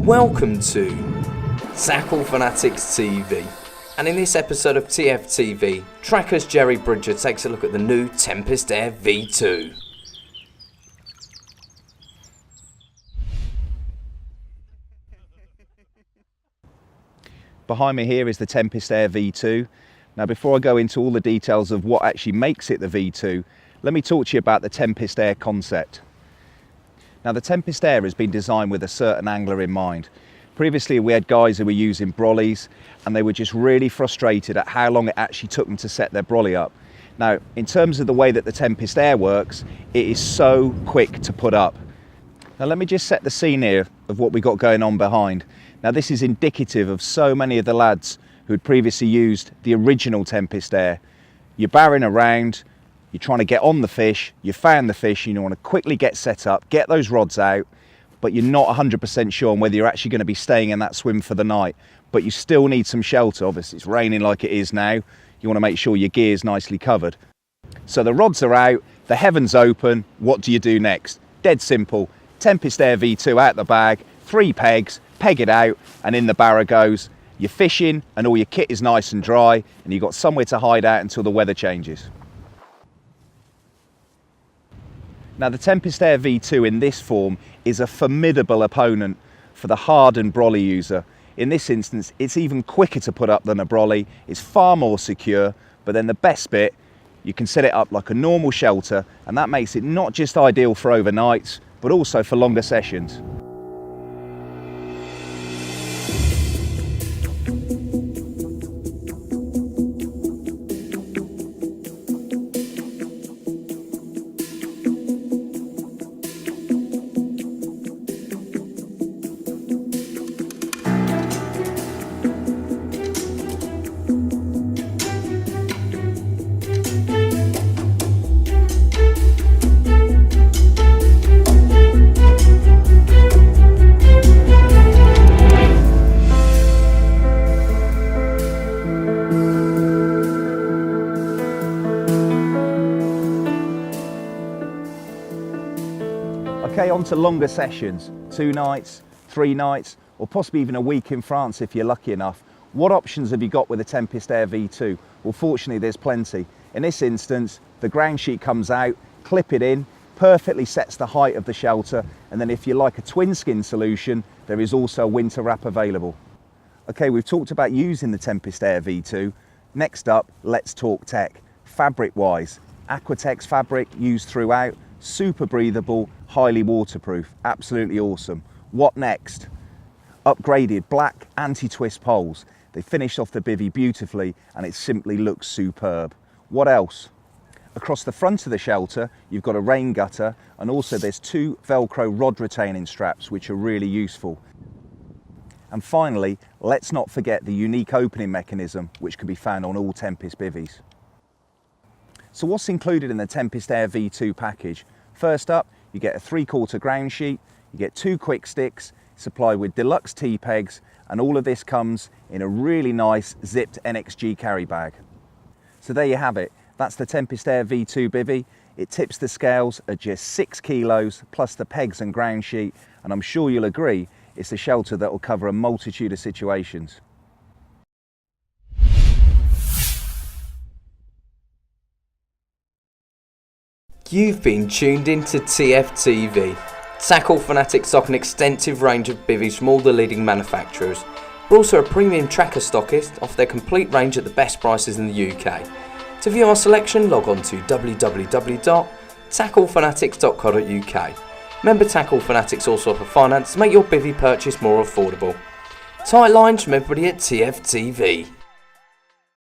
Welcome to Trakker Fanatics TV, and in this episode of TFTV, Trakker's Jerry Bridger takes a look at the new Tempest Air V2. Behind me here is the Tempest Air V2. Now before I go into all the details of what actually makes it the V2, let me talk to you about the Tempest Air concept. Now the Tempest Air has been designed with a certain angler in mind. Previously we had guys who were using brollies and they were just really frustrated at how long it actually took them to set their brolly up. Now in terms of the way that the Tempest Air works, it is so quick to put up. Now let me just set the scene here of what we got going on behind. Now this is indicative of so many of the lads who had previously used the original Tempest Air. You're barring around, you're trying to get on the fish, you found the fish, you want to quickly get set up, get those rods out, but you're not 100% sure on whether you're actually going to be staying in that swim for the night. But you still need some shelter. Obviously it's raining like it is now. You want to make sure your gear's nicely covered. So the rods are out, the heaven's open, what do you do next? Dead simple, Tempest Air V2 out the bag, 3 pegs, peg it out, and in the barra goes. You're fishing and all your kit is nice and dry and you've got somewhere to hide out until the weather changes. Now the Tempest Air V2 in this form is a formidable opponent for the hardened brolly user. In this instance, it's even quicker to put up than a brolly, it's far more secure, but then the best bit, you can set it up like a normal shelter, and that makes it not just ideal for overnights, but also for longer sessions. Okay, on to longer sessions, 2 nights, 3 nights, or possibly even a week in France if you're lucky enough. What options have you got with the Tempest Air V2? Well, fortunately there's plenty. In this instance, the ground sheet comes out, clip it in, perfectly sets the height of the shelter, and then if you like a twin skin solution, there is also a winter wrap available. Okay, we've talked about using the Tempest Air V2. Next up, let's talk tech. Fabric-wise, Aquatex fabric used throughout, super breathable, highly waterproof, absolutely awesome. What next? Upgraded black anti-twist poles. They finished off the bivvy beautifully and it simply looks superb. What else? Across the front of the shelter, you've got a rain gutter, and also there's 2 Velcro rod retaining straps which are really useful. And finally, let's not forget the unique opening mechanism which can be found on all Tempest bivvies. So what's included in the Tempest Air V2 package? First up, you get a 3/4 ground sheet, you get 2 quick sticks, supplied with deluxe T-pegs, and all of this comes in a really nice zipped NXG carry bag. So there you have it, that's the Tempest Air V2 bivvy. It tips the scales at just 6 kilos, plus the pegs and ground sheet, and I'm sure you'll agree, it's a shelter that will cover a multitude of situations. You've been tuned into TFTV. Trakker Fanatics stock an extensive range of bivvies from all the leading manufacturers. We're also a premium Trakker stockist, offer their complete range at the best prices in the UK. To view our selection, log on to www.trakkerfanatics.co.uk. Remember, Trakker Fanatics also offer finance to make your bivvy purchase more affordable. Tight lines from everybody at TFTV.